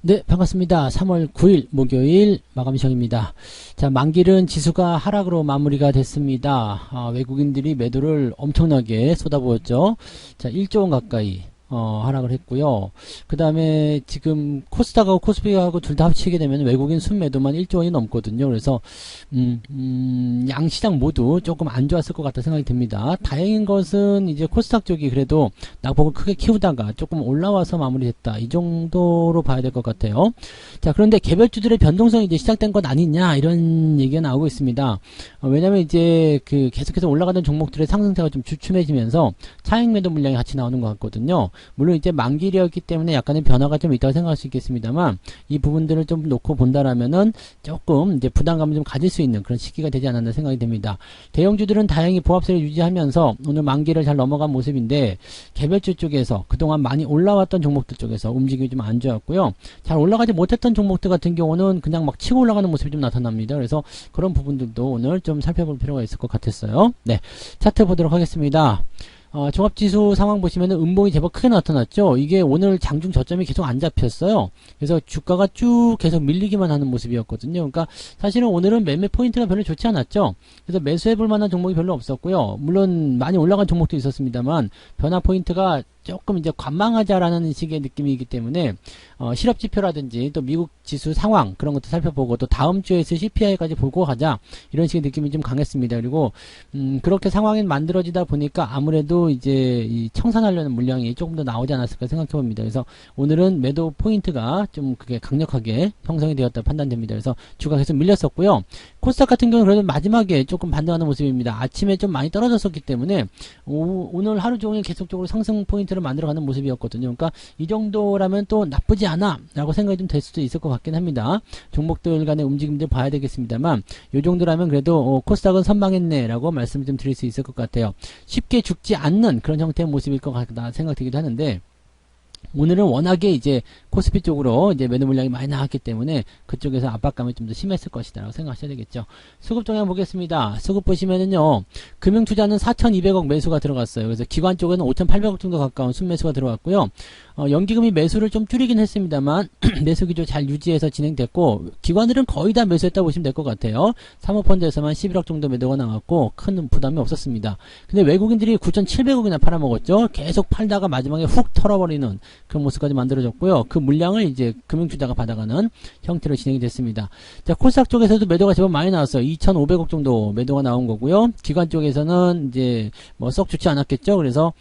네, 반갑습니다. 3월 9일 목요일 마감 시간입니다. 자, 만길은 지수가 하락으로 마무리가 됐습니다. 외국인들이 매도를 엄청나게 쏟아부었죠. 자, 1조 원 가까이 하락을 했고요. 그 다음에 지금 코스닥하고 코스피하고 둘 다 합치게 되면 외국인 순매도만 1조 원이 넘거든요. 그래서 양시장 모두 조금 안 좋았을 것 같다 생각이 듭니다. 다행인 것은 이제 코스닥 쪽이 그래도 낙폭을 크게 키우다가 조금 올라와서 마무리됐다, 이 정도로 봐야 될 것 같아요. 자, 그런데 개별주들의 변동성이 이제 시작된 것 아니냐, 이런 얘기가 나오고 있습니다. 왜냐면 이제 그 계속해서 올라가던 종목들의 상승세가 좀 주춤해지면서 차익 매도 물량이 같이 나오는 것 같거든요. 물론 이제 만기이었기 때문에 약간의 변화가 좀 있다고 생각할 수 있겠습니다만, 이 부분들을 좀 놓고 본다라면은 조금 이제 부담감을 좀 가질 수 있는 그런 시기가 되지 않았나 생각이 됩니다. 대형주들은 다행히 보합세를 유지하면서 오늘 만기를 잘 넘어간 모습인데, 개별주 쪽에서 그동안 많이 올라왔던 종목들 쪽에서 움직임이 좀 안 좋았고요. 잘 올라가지 못했던 종목들 같은 경우는 그냥 막 치고 올라가는 모습이 좀 나타납니다. 그래서 그런 부분들도 오늘 좀 살펴볼 필요가 있을 것 같았어요. 네, 차트 보도록 하겠습니다. 종합지수 상황 보시면은 음봉이 제법 크게 나타났죠. 이게 오늘 장중 저점이 계속 안 잡혔어요. 그래서 주가가 쭉 계속 밀리기만 하는 모습이었거든요. 그러니까 사실은 오늘은 매매 포인트가 별로 좋지 않았죠. 그래서 매수해볼 만한 종목이 별로 없었고요. 물론 많이 올라간 종목도 있었습니다만, 변화 포인트가 조금 이제 관망하자라는 식의 느낌이기 때문에 실업지표라든지 또 미국 지수 상황, 그런 것도 살펴보고, 또 다음 주에 있을 CPI까지 보고 가자, 이런 식의 느낌이 좀 강했습니다. 그리고 그렇게 상황이 만들어지다 보니까 아무래도 이제 이 청산하려는 물량이 조금 더 나오지 않았을까 생각해 봅니다. 그래서 오늘은 매도 포인트가 좀 그게 강력하게 형성이 되었다 판단됩니다. 그래서 주가 계속 밀렸었고요. 코스닥 같은 경우는 그래도 마지막에 조금 반등하는 모습입니다. 아침에 좀 많이 떨어졌었기 때문에 오늘 하루 종일 계속적으로 상승 포인트를 만들어가는 모습이었거든요. 그러니까 이 정도라면 또 나쁘지 않아 라고 생각이 좀 될 수도 있을 것 같긴 합니다. 종목들 간의 움직임들 봐야 되겠습니다만, 이 정도라면 그래도 코스닥은 선방했네 라고 말씀을 좀 드릴 수 있을 것 같아요. 쉽게 죽지 않는 그런 형태의 모습일 것 같다 생각되기도 하는데, 오늘은 워낙에 이제 코스피 쪽으로 이제 매도 물량이 많이 나왔기 때문에 그쪽에서 압박감이 좀 더 심했을 것이다 라고 생각하셔야 되겠죠. 수급 동향 보겠습니다. 수급 보시면은요, 금융투자는 4,200억 매수가 들어갔어요. 그래서 기관 쪽에는 5,800억 정도 가까운 순매수가 들어갔고요. 연기금이 매수를 좀 줄이긴 했습니다만 매수 기조 잘 유지해서 진행됐고, 기관들은 거의 다 매수했다고 보시면 될 것 같아요. 사모펀드에서만 11억 정도 매도가 나왔고 큰 부담이 없었습니다. 근데 외국인들이 9,700억이나 팔아먹었죠. 계속 팔다가 마지막에 훅 털어버리는 그런 모습까지 만들어졌고요. 그 물량을 이제 금융투자가 받아가는 형태로 진행이 됐습니다. 자, 코스닥 쪽에서도 매도가 제법 많이 나왔어요. 2,500억 정도 매도가 나온 거고요. 기관 쪽에서는 이제 뭐 썩 좋지 않았겠죠. 그래서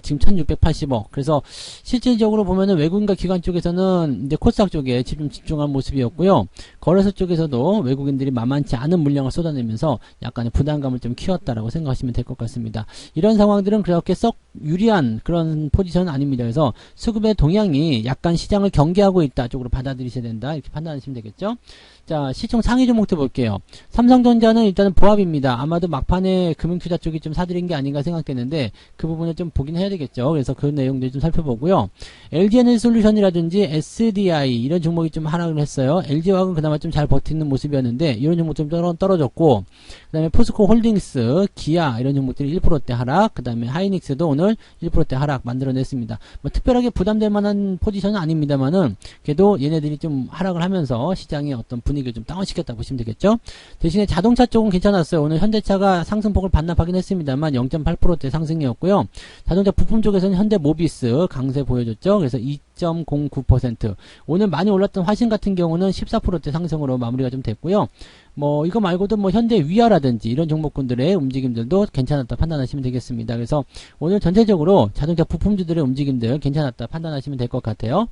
지금 1,680억. 그래서 실질적으로 보면은 외국인과 기관 쪽에서는 이제 코스닥 쪽에 집중한 모습이었고요. 거래소 쪽에서도 외국인들이 만만치 않은 물량을 쏟아내면서 약간의 부담감을 좀 키웠다라고 생각하시면 될 것 같습니다. 이런 상황들은 그렇게 썩 유리한 그런 포지션은 아닙니다. 그래서 수급의 동향이 약간 시장을 경계하고 있다 쪽으로 받아들이셔야 된다, 이렇게 판단하시면 되겠죠. 자, 시총 상위 종목들 볼게요. 삼성전자는 일단은 보합입니다. 아마도 막판에 금융투자 쪽이 좀 사들인 게 아닌가 생각되는데, 그 부분을 좀 보긴 해야 되겠죠. 그래서 그 내용들 좀 살펴보고요. LG에너지솔루션이라든지 SDI 이런 종목이 좀 하락을 했어요. LG화학은 그나마 좀 잘 버티는 모습이었는데 이런 종목 좀 떨어졌고, 그 다음에 포스코홀딩스, 기아 이런 종목들이 1%대 하락, 그 다음에 하이닉스도 오늘 1%대 하락 만들어냈습니다. 뭐 특별하게 부담될 만한 포지션은 아닙니다만은 그래도 얘네들이 좀 하락을 하면서 시장의 어떤 분위기를 좀 다운시켰다 보시면 되겠죠. 대신에 자동차 쪽은 괜찮았어요. 오늘 현대차가 상승폭을 반납하긴 했습니다만 0.8%대 상승이었고요. 자동차 부품 쪽에서는 현대모비스 강세 보여줬죠. 그래서 2.09%. 오늘 많이 올랐던 화신 같은 경우는 14%대 상승으로 마무리가 좀 됐고요. 뭐 이거 말고도 뭐 현대위아라든지 이런 종목군들의 움직임들도 괜찮았다 판단하시면 되겠습니다. 그래서 오늘 전체적으로 자동차 부품주들의 움직임들 괜찮았다 판단하시면 될 것 같아요.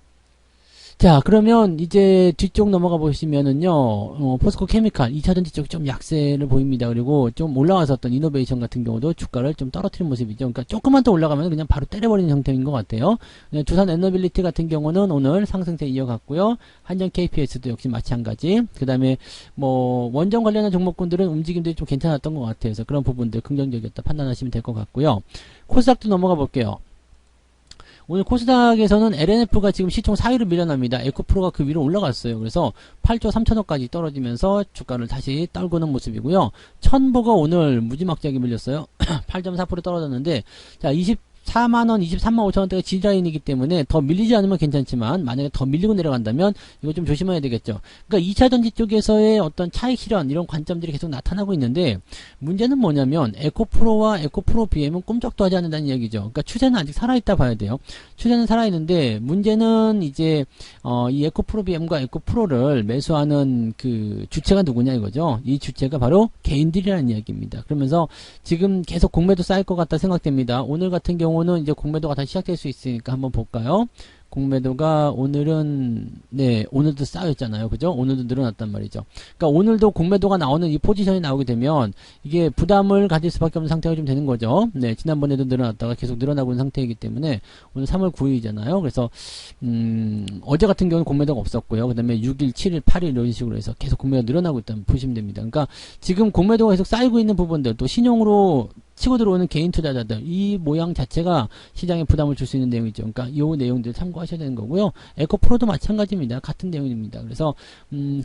자, 그러면 이제 뒤쪽 넘어가 보시면은요, 포스코 케미칼 2차전지 쪽이 좀 약세를 보입니다. 그리고 좀 올라왔었던 이노베이션 같은 경우도 주가를 좀 떨어뜨린 모습이죠. 그러니까 조금만 더 올라가면 그냥 바로 때려버리는 형태인 것 같아요. 두산 에너빌리티 같은 경우는 오늘 상승세 이어갔고요. 한전 KPS도 역시 마찬가지. 그 다음에 뭐 원전 관련한 종목군들은 움직임들이 좀 괜찮았던 것 같아요. 그래서 그런 부분들 긍정적이었다 판단하시면 될 것 같고요. 코스닥도 넘어가 볼게요. 오늘 코스닥에서는 LNF가 지금 시총 4위로 밀려납니다. 에코프로가 그 위로 올라갔어요. 그래서 8조 3천억까지 떨어지면서 주가를 다시 떨구는 모습이고요. 천보가 오늘 무지막지하게 밀렸어요. 8.4% 떨어졌는데, 자, 24만원, 23만 5천원대가 지라인이기 때문에 더 밀리지 않으면 괜찮지만, 만약에 더 밀리고 내려간다면 이거 좀 조심해야 되겠죠. 그러니까 2차전지 쪽에서의 어떤 차익 실현, 이런 관점들이 계속 나타나고 있는데, 문제는 뭐냐면 에코프로와 에코프로 BM은 꿈쩍도 하지 않는다는 얘기죠. 그러니까 추세는 아직 살아있다 봐야 돼요. 추세는 살아있는데, 문제는 이제 이 에코프로 BM과 에코프로를 매수하는 그 주체가 누구냐 이거죠. 이 주체가 바로 개인들이라는 이야기입니다. 그러면서 지금 계속 공매도 쌓일 것 같다 생각됩니다. 오늘 같은 경우는 이제 공매도가 다시 시작될 수 있으니까 한번 볼까요? 공매도가 오늘은 오늘도 쌓였잖아요. 그죠? 오늘도 늘어났단 말이죠. 그러니까 오늘도 공매도가 나오는 이 포지션이 나오게 되면 이게 부담을 가질 수밖에 없는 상태가 좀 되는 거죠. 네, 지난번에도 늘어났다가 계속 늘어나고 있는 상태이기 때문에 오늘 3월 9일이잖아요. 그래서 어제 같은 경우는 공매도가 없었고요. 그 다음에 6일, 7일, 8일 이런 식으로 해서 계속 공매도가 늘어나고 있다면 보시면 됩니다. 그러니까 지금 공매도가 계속 쌓이고 있는 부분들, 또 신용으로 치고 들어오는 개인 투자자들, 이 모양 자체가 시장에 부담을 줄 수 있는 내용이죠. 그러니까 이 내용들 참고하셔야 되는 거고요. 에코프로도 마찬가지입니다. 같은 내용입니다. 그래서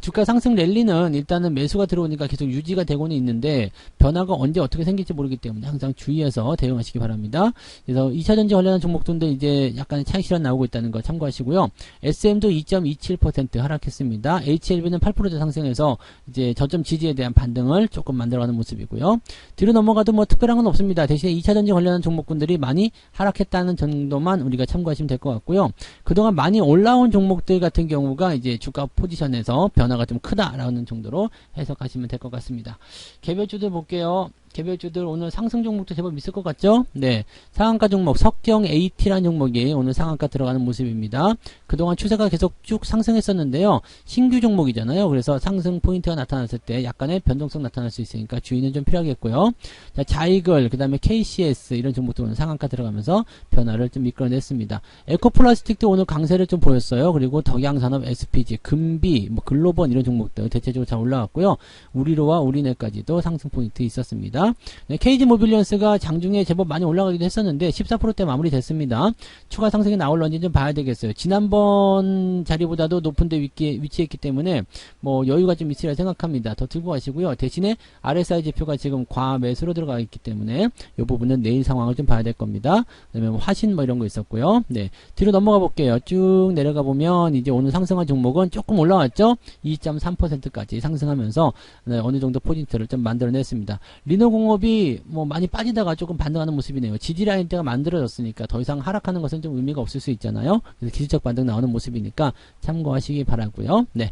주가 상승 랠리는 일단은 매수가 들어오니까 계속 유지가 되고는 있는데 변화가 언제 어떻게 생길지 모르기 때문에 항상 주의해서 대응하시기 바랍니다. 그래서 2차전지 관련한 종목들도 이제 약간의 차익 실현 나오고 있다는 거 참고하시고요. SM도 2.27% 하락했습니다. HLB는 8% 상승해서 이제 저점 지지에 대한 반등을 조금 만들어가는 모습이고요. 뒤로 넘어가도 뭐 특별한 건 없습니다. 대신에 2차전지 관련한 종목군들이 많이 하락했다는 정도만 우리가 참고하시면 될 것 같고요. 그동안 많이 올라온 종목들 같은 경우가 이제 주가 포지션에서 변화가 좀 크다라는 정도로 해석하시면 될 것 같습니다. 개별주들 볼게요. 개별주들 오늘 상승 종목도 제법 있을 것 같죠? 네. 상한가 종목 석경 AT라는 종목이 오늘 상한가 들어가는 모습입니다. 그동안 추세가 계속 쭉 상승했었는데요. 신규 종목이잖아요. 그래서 상승 포인트가 나타났을 때 약간의 변동성 나타날 수 있으니까 주의는 좀 필요하겠고요. 자, 자이글, 그 다음에 KCS 이런 종목도 오늘 상한가 들어가면서 변화를 좀 이끌어냈습니다. 에코플라스틱도 오늘 강세를 좀 보였어요. 그리고 덕양산업, SPG, 금비, 뭐 글로번 이런 종목들 대체적으로 잘 올라왔고요. 우리로와 우리네까지도 상승 포인트 있었습니다. 네, KG 모빌리언스가 장중에 제법 많이 올라가기도 했었는데 14%대 마무리됐습니다. 추가 상승이 나올런지 좀 봐야 되겠어요. 지난번 자리보다도 높은 데 위치했기 때문에 뭐 여유가 좀 있으리라 생각합니다. 더 들고 가시고요. 대신에 RSI 지표가 지금 과매수로 들어가 있기 때문에 이 부분은 내일 상황을 좀 봐야 될 겁니다. 그다음에 뭐 화신 뭐 이런 거 있었고요. 네, 뒤로 넘어가 볼게요. 쭉 내려가 보면 이제 오늘 상승한 종목은 조금 올라왔죠. 2.3%까지 상승하면서 네, 어느 정도 포인트를 좀 만들어냈습니다. 리노공업이 뭐 많이 빠지다가 조금 반등하는 모습이네요. 지지라인 대가 만들어졌으니까 더 이상 하락하는 것은 좀 의미가 없을 수 있잖아요. 그래서 기술적 반등 나오는 모습이니까 참고하시기 바라고요. 네,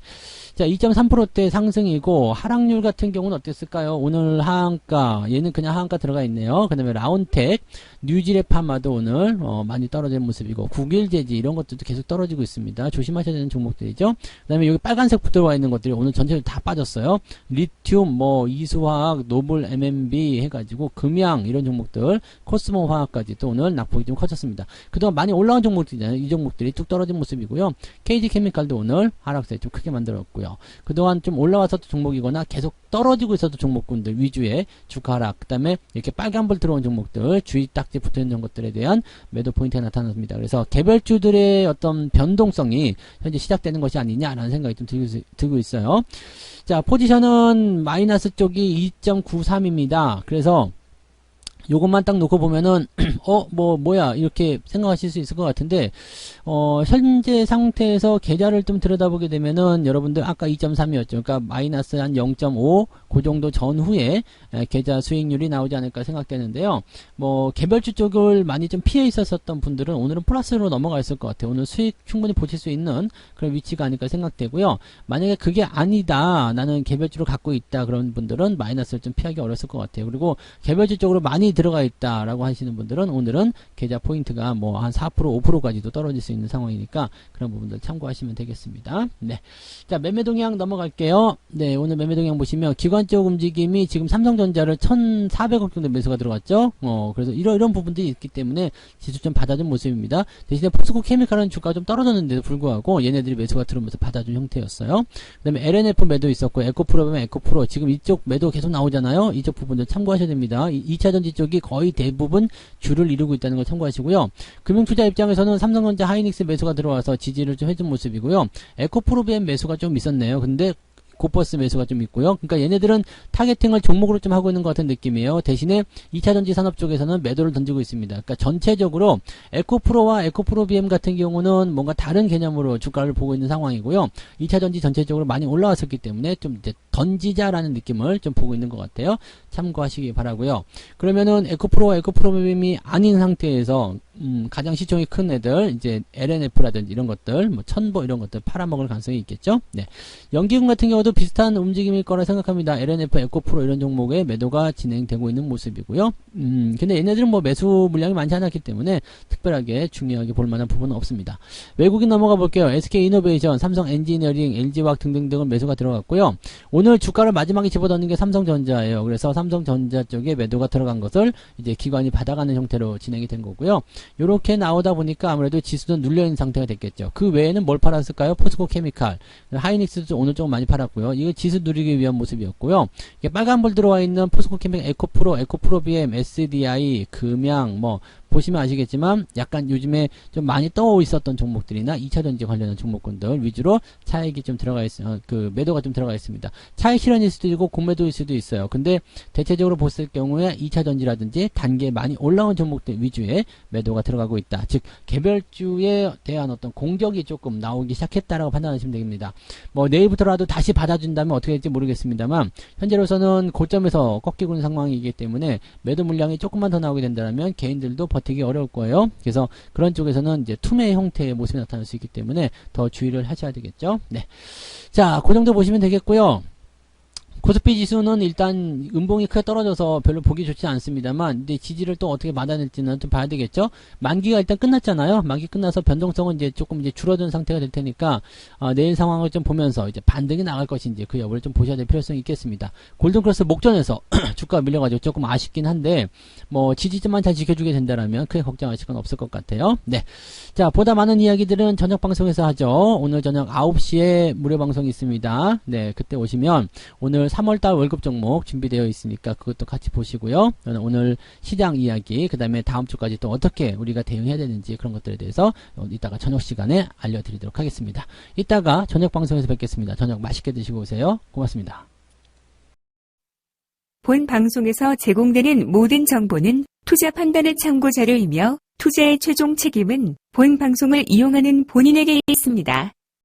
자 2.3%대 상승이고 하락률 같은 경우는 어땠을까요? 오늘 하한가 얘는 그냥 하한가 들어가 있네요. 그 다음에 라운텍, 뉴질의 파마도 오늘 많이 떨어진 모습이고 국일제지 이런 것들도 계속 떨어지고 있습니다. 조심하셔야 되는 종목들이죠. 그 다음에 여기 빨간색 붙어와 있는 것들이 오늘 전체적으로 다 빠졌어요. 리튬, 뭐 이수화학, 노블 MMB 해가지고 금양 이런 종목들, 코스모 화학까지도 오늘 낙폭이 좀 커졌습니다. 그동안 많이 올라온 종목들이잖아요. 이 종목들이 뚝 떨어진 모습이고요. KG케미칼도 오늘 하락세 좀 크게 만들었고요. 그동안 좀 올라왔었던 종목이거나 계속 떨어지고 있었던 종목군들 위주의 주가 하락, 그 다음에 이렇게 빨간불 들어온 종목들, 주의 딱지 붙어있는 것들에 대한 매도 포인트가 나타났습니다. 그래서 개별주들의 어떤 변동성이 현재 시작되는 것이 아니냐라는 생각이 좀 들고 있어요. 자, 포지션은 마이너스 쪽이 2.93입니다. 그래서 요것만 딱 놓고 보면은 뭐야 이렇게 생각하실 수 있을 것 같은데 현재 상태에서 계좌를 좀 들여다보게 되면은 여러분들 아까 2.3이었죠. 그러니까 마이너스 한 0.5 그 정도 전후에 계좌 수익률이 나오지 않을까 생각되는데요. 뭐 개별주 쪽을 많이 좀 피해 있었던 분들은 오늘은 플러스로 넘어가 있을 것 같아요. 오늘 수익 충분히 보실 수 있는 그런 위치가 아닐까 생각되고요. 만약에 그게 아니다, 나는 개별주를 갖고 있다 그런 분들은 마이너스를 좀 피하기 어렸을 것 같아요. 그리고 개별주 쪽으로 많이 많이 들어가 있다라고 하시는 분들은 오늘은 계좌 포인트가 뭐 한 4%, 5%까지도 떨어질 수 있는 상황이니까 그런 부분들 참고하시면 되겠습니다. 네. 자, 매매 동향 넘어갈게요. 네, 오늘 매매 동향 보시면 기관적 움직임이 지금 삼성전자를 1,400억 정도 매수가 들어갔죠. 그래서 이런 부분들이 있기 때문에 지수 좀 받아준 모습입니다. 대신에 포스코 케미칼은 주가가 좀 떨어졌는데도 불구하고 얘네들이 매수가 들어오면서 받아준 형태였어요. 그 다음에 LNF 매도 있었고, 에코프로 보면 에코프로 지금 이쪽 매도 계속 나오잖아요. 이쪽 부분들 참고하셔야 됩니다. 2차전지 쪽이 거의 대부분 주를 이루고 있다는 걸 참고하시고요. 금융투자 입장에서는 삼성전자 하이닉스 매수가 들어와서 지지를 좀 해준 모습이고요. 에코프로비엠 매수가 좀 있었네요. 근데 고버스 매수가 좀 있고요. 그러니까 얘네들은 타겟팅을 종목으로 좀 하고 있는 것 같은 느낌이에요. 대신에 2차전지 산업 쪽에서는 매도를 던지고 있습니다. 그러니까 전체적으로 에코프로와 에코프로비엠 같은 경우는 뭔가 다른 개념으로 주가를 보고 있는 상황이고요. 2차전지 전체적으로 많이 올라왔었기 때문에 좀 이제 던지자라는 느낌을 좀 보고 있는 것 같아요. 참고하시기 바라고요. 그러면은 에코프로와 에코프로비엠이 아닌 상태에서 가장 시총이 큰 애들, 이제 LNF라든지 이런 것들, 뭐 천보 이런 것들 팔아먹을 가능성이 있겠죠. 네. 연기금 같은 경우도 비슷한 움직임일 거라 생각합니다. LNF, 에코프로 이런 종목에 매도가 진행되고 있는 모습이고요. 근데 얘네들은 뭐 매수 물량이 많지 않았기 때문에 특별하게 중요하게 볼 만한 부분은 없습니다. 외국인 넘어가 볼게요. SK이노베이션, 삼성 엔지니어링, LG화학 등등등은 매수가 들어갔고요. 오늘 주가를 마지막에 집어넣는 게 삼성전자예요. 그래서 삼성전자 쪽에 매도가 들어간 것을 이제 기관이 받아가는 형태로 진행이 된 거고요. 요렇게 나오다 보니까 아무래도 지수도 눌려있는 상태가 됐겠죠. 그 외에는 뭘 팔았을까요? 포스코 케미칼, 하이닉스도 오늘 조금 많이 팔았고요. 이거 지수 누리기 위한 모습이었고요. 이게 빨간불 들어와 있는 포스코 케미칼, 에코프로, 에코프로비엠, SDI, 금양, 뭐 보시면 아시겠지만 약간 요즘에 좀 많이 떠 있었던 종목들이나 2차전지 관련한 종목군들 위주로 차익이 좀 들어가 그 매도가 좀 들어가 있습니다. 차익 실현일 수도 있고 공매도일 수도 있어요. 근데 대체적으로 봤을 경우에 2차전지라든지 단계 많이 올라온 종목들 위주의 매도가 들어가고 있다. 즉 개별주에 대한 어떤 공격이 조금 나오기 시작했다라고 판단하시면 됩니다. 뭐 내일부터라도 다시 받아준다면 어떻게 될지 모르겠습니다만 현재로서는 고점에서 꺾이고 있는 상황이기 때문에 매도 물량이 조금만 더 나오게 된다면 개인들도 버티기 어려울 거예요. 그래서 그런 쪽에서는 이제 투매 형태의 모습이 나타날 수 있기 때문에 더 주의를 하셔야 되겠죠. 네. 자, 그 정도 보시면 되겠고요. 코스피 지수는 일단 음봉이 크게 떨어져서 별로 보기 좋지 않습니다만 근데 지지를 또 어떻게 받아낼지는 좀 봐야 되겠죠. 만기가 일단 끝났잖아요. 만기 끝나서 변동성은 이제 조금 이제 줄어든 상태가 될 테니까 내일 상황을 좀 보면서 이제 반등이 나갈 것인지 그 여부를 좀 보셔야 될 필요성이 있겠습니다. 골든크로스 목전에서 주가가 밀려가지고 조금 아쉽긴 한데 뭐 지지점만 잘 지켜주게 된다라면 크게 걱정하실 건 없을 것 같아요. 네. 자, 보다 많은 이야기들은 저녁 방송에서 하죠. 오늘 저녁 9시에 무료 방송이 있습니다. 네, 그때 오시면 오늘 3월달 월급 종목 준비되어 있으니까 그것도 같이 보시고요. 오늘 시장 이야기, 그 다음에 다음 주까지 또 어떻게 우리가 대응해야 되는지 그런 것들에 대해서 이따가 저녁 시간에 알려드리도록 하겠습니다. 이따가 저녁 방송에서 뵙겠습니다. 저녁 맛있게 드시고 오세요. 고맙습니다. 본 방송에서 제공되는 모든 정보는 투자 판단의 참고 자료이며 투자의 최종 책임은 본 방송을 이용하는 본인에게 있습니다.